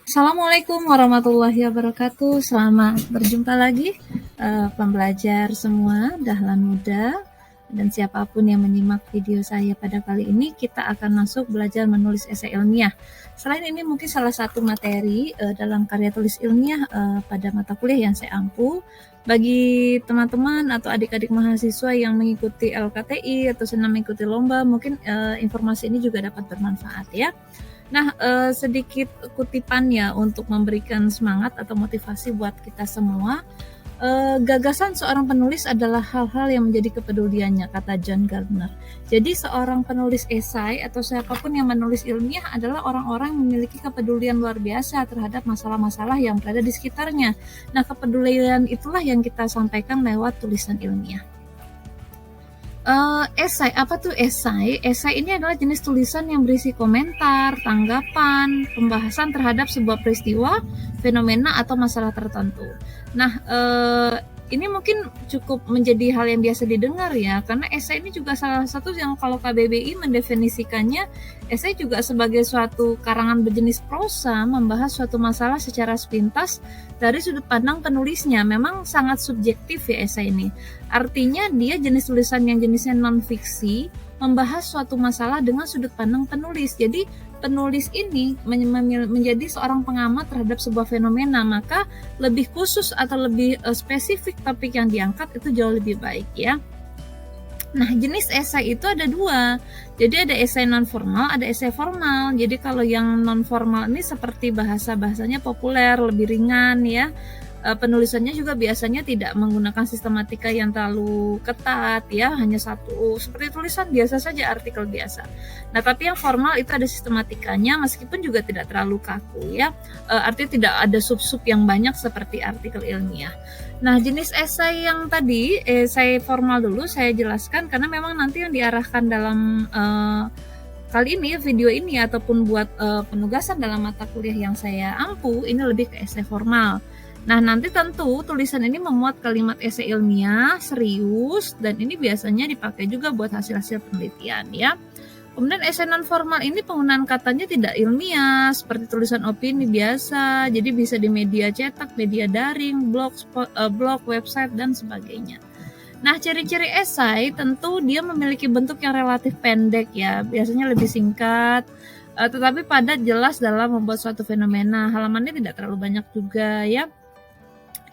Assalamualaikum warahmatullahi wabarakatuh. Selamat berjumpa lagi pembelajar semua, dahlan muda, dan siapapun yang menyimak video saya pada kali ini. Kita akan masuk belajar menulis esai ilmiah. Selain ini mungkin salah satu materi dalam karya tulis ilmiah pada mata kuliah yang saya ampu. Bagi teman-teman atau adik-adik mahasiswa yang mengikuti LKTI atau senang mengikuti lomba, mungkin informasi ini juga dapat bermanfaat ya. Nah, sedikit kutipannya untuk memberikan semangat atau motivasi buat kita semua. Gagasan seorang penulis adalah hal-hal yang menjadi kepeduliannya, kata John Gardner. Jadi seorang penulis esai atau siapapun yang menulis ilmiah adalah orang-orang yang memiliki kepedulian luar biasa terhadap masalah-masalah yang berada di sekitarnya. Nah, kepedulian itulah yang kita sampaikan lewat tulisan ilmiah. Esai, apa tuh esai? Esai ini adalah jenis tulisan yang berisi komentar, tanggapan, pembahasan terhadap sebuah peristiwa, fenomena, atau masalah tertentu. Nah, ini mungkin cukup menjadi hal yang biasa didengar ya, karena esai ini juga salah satu yang kalau KBBI mendefinisikannya, esai juga sebagai suatu karangan berjenis prosa membahas suatu masalah secara sepintas dari sudut pandang penulisnya. Memang sangat subjektif ya esai ini. Artinya dia jenis tulisan yang jenisnya non-fiksi, membahas suatu masalah dengan sudut pandang penulis. Jadi penulis ini menjadi seorang pengamat terhadap sebuah fenomena, maka lebih khusus atau lebih spesifik topik yang diangkat itu jauh lebih baik ya. Nah, jenis esai itu ada dua. Jadi ada esai non-formal, ada esai formal. Jadi kalau yang non-formal ini seperti bahasanya populer, lebih ringan ya. Penulisannya juga biasanya tidak menggunakan sistematika yang terlalu ketat ya, hanya satu seperti tulisan biasa saja, artikel biasa. Nah, tapi yang formal itu ada sistematikanya meskipun juga tidak terlalu kaku ya. Artinya tidak ada sub-sub yang banyak seperti artikel ilmiah. Nah, jenis esai yang tadi, esai formal dulu saya jelaskan karena memang nanti yang diarahkan dalam kali ini, video ini ataupun buat penugasan dalam mata kuliah yang saya ampu, ini lebih ke esai formal. Nah, nanti tentu tulisan ini memuat kalimat esai ilmiah, serius, dan ini biasanya dipakai juga buat hasil-hasil penelitian ya. Kemudian esai non-formal ini penggunaan katanya tidak ilmiah, seperti tulisan opini biasa, jadi bisa di media cetak, media daring, blog, website, dan sebagainya. Nah, ciri-ciri esai tentu dia memiliki bentuk yang relatif pendek ya, biasanya lebih singkat, tetapi padat, jelas dalam membuat suatu fenomena. Halamannya tidak terlalu banyak juga ya.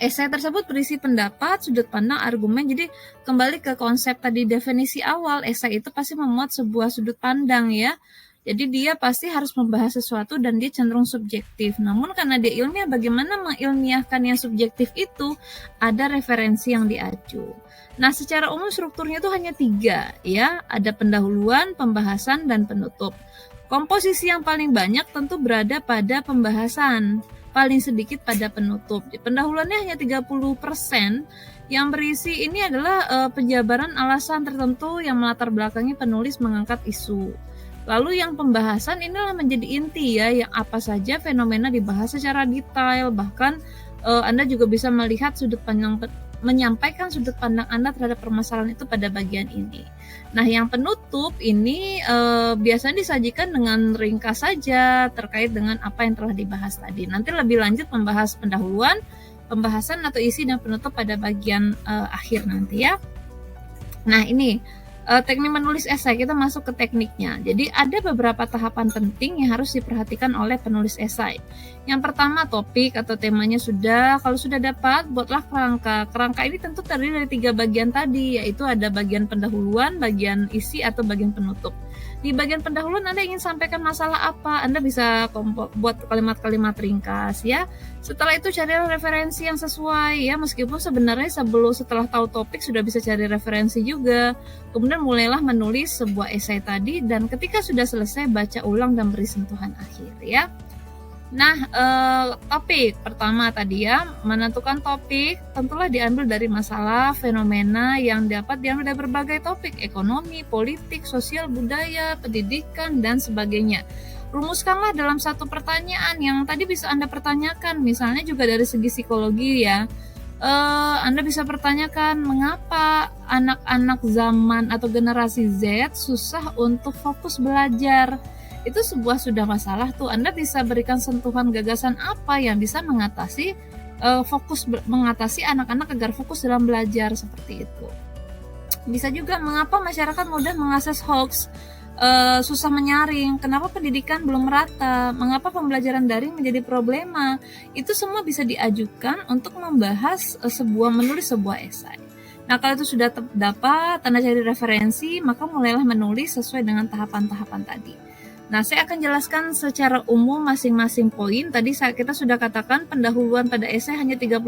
Esai tersebut berisi pendapat, sudut pandang, argumen. Jadi kembali ke konsep tadi definisi awal, esai itu pasti memuat sebuah sudut pandang ya. Jadi dia pasti harus membahas sesuatu dan dia cenderung subjektif. Namun karena dia ilmiah, bagaimana mengilmiahkan yang subjektif itu? Ada referensi yang diacu. Nah, secara umum strukturnya itu hanya 3 ya. Ada pendahuluan, pembahasan, dan penutup. Komposisi yang paling banyak tentu berada pada pembahasan, paling sedikit pada penutup. Pendahuluannya hanya 30%, yang berisi ini adalah penjabaran alasan tertentu yang melatar belakangi penulis mengangkat isu. Lalu yang pembahasan inilah menjadi inti ya, yang apa saja fenomena dibahas secara detail, bahkan Anda juga bisa melihat menyampaikan sudut pandang Anda terhadap permasalahan itu pada bagian ini. Nah, yang penutup ini biasanya disajikan dengan ringkas saja terkait dengan apa yang telah dibahas tadi. Nanti lebih lanjut membahas pendahuluan, pembahasan atau isi dan penutup pada bagian akhir nanti ya. Nah, ini teknik menulis esai, kita masuk ke tekniknya. Jadi ada beberapa tahapan penting yang harus diperhatikan oleh penulis esai. Yang pertama, topik atau temanya sudah. Kalau sudah dapat, buatlah kerangka. Kerangka ini tentu terdiri dari 3 bagian tadi, yaitu ada bagian pendahuluan, bagian isi, atau bagian penutup. Di bagian pendahuluan Anda ingin sampaikan masalah apa, Anda bisa buat kalimat-kalimat ringkas ya. Setelah itu carilah referensi yang sesuai ya, meskipun sebenarnya setelah tahu topik sudah bisa cari referensi juga. Kemudian mulailah menulis sebuah esai tadi, dan ketika sudah selesai baca ulang dan beri sentuhan akhir ya. Nah, topik pertama tadi ya, menentukan topik tentulah diambil dari masalah, fenomena yang dapat diambil dari berbagai topik, ekonomi, politik, sosial, budaya, pendidikan, dan sebagainya. Rumuskanlah dalam satu pertanyaan yang tadi bisa Anda pertanyakan, misalnya juga dari segi psikologi ya. Anda bisa pertanyakan mengapa anak-anak zaman atau generasi Z susah untuk fokus belajar. Itu sudah masalah tuh. Anda bisa berikan sentuhan gagasan apa yang bisa mengatasi mengatasi anak-anak agar fokus dalam belajar seperti itu. Bisa juga mengapa masyarakat mudah mengakses hoax, susah menyaring, kenapa pendidikan belum merata, mengapa pembelajaran daring menjadi problema. Itu semua bisa diajukan untuk membahas menulis sebuah esai. Nah, kalau itu sudah dapat, Anda cari referensi, maka mulailah menulis sesuai dengan tahapan-tahapan tadi. Nah, saya akan jelaskan secara umum masing-masing poin. Tadi kita sudah katakan pendahuluan pada esai hanya 30%,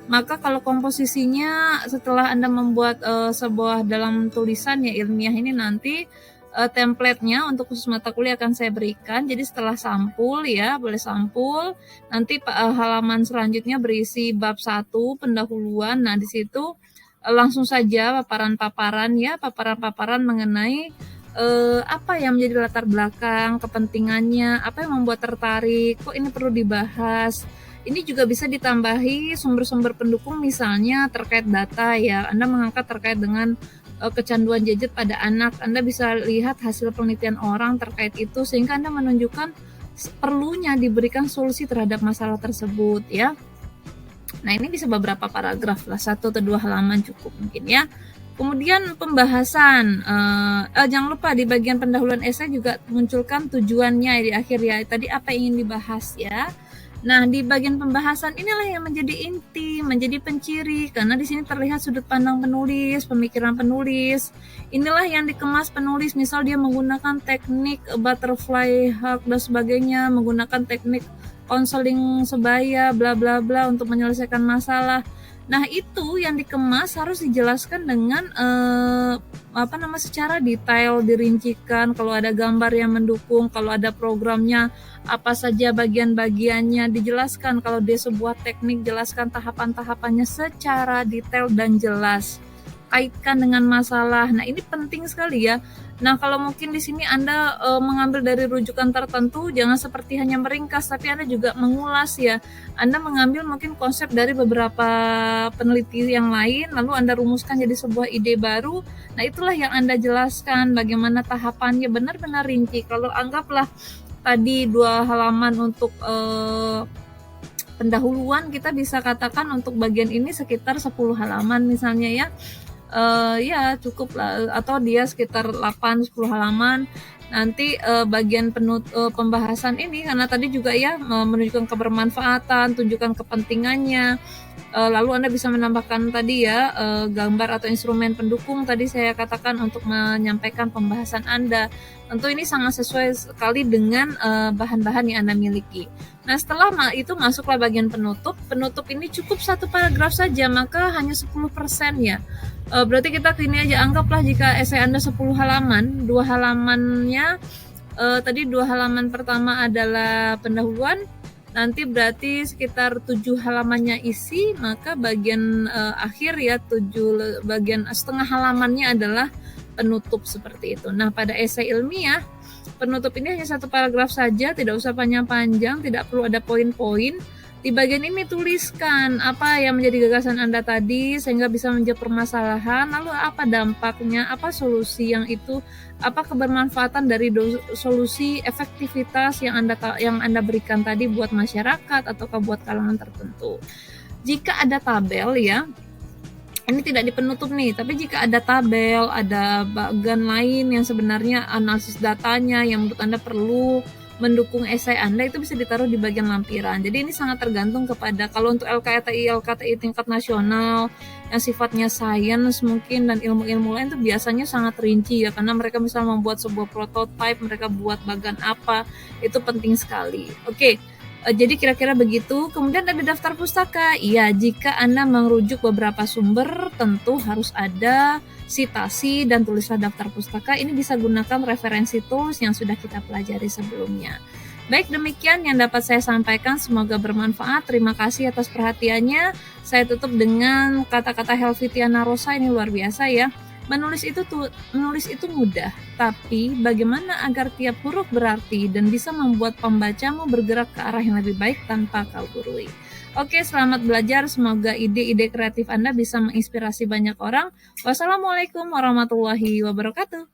maka kalau komposisinya setelah Anda membuat sebuah dalam tulisan ya ilmiah ini nanti template-nya untuk khusus mata kuliah akan saya berikan. Jadi setelah sampul ya, boleh sampul. Nanti halaman selanjutnya berisi bab 1 pendahuluan. Nah, di situ langsung saja paparan-paparan ya, paparan-paparan mengenai apa yang menjadi latar belakang, kepentingannya, apa yang membuat tertarik, kok ini perlu dibahas. Ini juga bisa ditambahi sumber-sumber pendukung misalnya terkait data ya. Anda mengangkat terkait dengan kecanduan gadget pada anak. Anda bisa lihat hasil penelitian orang terkait itu sehingga Anda menunjukkan perlunya diberikan solusi terhadap masalah tersebut ya. Nah, ini bisa beberapa paragraf lah, 1 atau 2 halaman cukup mungkin ya. Kemudian pembahasan, jangan lupa di bagian pendahuluan esai juga munculkan tujuannya di akhir ya. Tadi apa yang ingin dibahas ya. Nah, di bagian pembahasan inilah yang menjadi inti, menjadi penciri karena di sini terlihat sudut pandang penulis, pemikiran penulis. Inilah yang dikemas penulis, misal dia menggunakan teknik butterfly hug dan sebagainya, menggunakan teknik konseling sebaya bla bla bla untuk menyelesaikan masalah. Nah, itu yang dikemas harus dijelaskan dengan secara detail, dirincikan. Kalau ada gambar yang mendukung, kalau ada programnya, apa saja bagian-bagiannya dijelaskan. Kalau dia sebuah teknik, jelaskan tahapan-tahapannya secara detail dan jelas. Kaitkan dengan masalah. Nah, ini penting sekali ya. Nah, kalau mungkin di sini Anda mengambil dari rujukan tertentu, jangan seperti hanya meringkas, tapi Anda juga mengulas ya. Anda mengambil mungkin konsep dari beberapa peneliti yang lain, lalu Anda rumuskan jadi sebuah ide baru. Nah, itulah yang Anda jelaskan bagaimana tahapannya benar-benar rinci. Kalau anggaplah tadi 2 halaman untuk pendahuluan, kita bisa katakan untuk bagian ini sekitar 10 halaman misalnya ya. Ya cukup lah, atau dia sekitar 8-10 halaman. Nanti bagian pembahasan ini karena tadi juga ya menunjukkan kebermanfaatan, tunjukkan kepentingannya. Lalu Anda bisa menambahkan tadi ya gambar atau instrumen pendukung tadi saya katakan untuk menyampaikan pembahasan Anda. Tentu ini sangat sesuai sekali dengan bahan-bahan yang Anda miliki. Nah, setelah itu masuklah bagian penutup. Penutup ini cukup 1 paragraf saja, maka hanya 10% ya. Berarti kita gini aja, anggaplah jika esai Anda 10 halaman, 2 halamannya tadi 2 halaman pertama adalah pendahuluan, nanti berarti sekitar 7 halamannya isi, maka bagian akhir ya bagian setengah halamannya adalah penutup seperti itu. Nah, pada esai ilmiah penutup ini hanya 1 paragraf saja, tidak usah panjang-panjang, tidak perlu ada poin-poin. Di bagian ini tuliskan apa yang menjadi gagasan Anda tadi sehingga bisa menjawab permasalahan, lalu apa dampaknya, apa solusi yang itu, apa kebermanfaatan dari solusi, efektivitas yang Anda berikan tadi buat masyarakat atau buat kalangan tertentu. Jika ada tabel ya, ini tidak di penutup nih, tapi jika ada tabel, ada bagian lain yang sebenarnya analisis datanya yang menurut Anda perlu mendukung esai Anda, itu bisa ditaruh di bagian lampiran. Jadi ini sangat tergantung kepada, kalau untuk LKTI tingkat nasional yang sifatnya sains mungkin dan ilmu-ilmu lain itu biasanya sangat rinci ya, karena mereka misalnya membuat sebuah prototipe, mereka buat bagan apa, itu penting sekali. Oke. Jadi kira-kira begitu. Kemudian ada daftar pustaka. Iya, jika Anda merujuk beberapa sumber, tentu harus ada sitasi dan tulislah daftar pustaka. Ini bisa gunakan referensi tools yang sudah kita pelajari sebelumnya. Baik, demikian yang dapat saya sampaikan. Semoga bermanfaat. Terima kasih atas perhatiannya. Saya tutup dengan kata-kata Helvitiana Rosa, ini luar biasa ya. Menulis itu mudah, tapi bagaimana agar tiap huruf berarti dan bisa membuat pembacamu bergerak ke arah yang lebih baik tanpa kau gurui. Oke, selamat belajar. Semoga ide-ide kreatif Anda bisa menginspirasi banyak orang. Wassalamualaikum warahmatullahi wabarakatuh.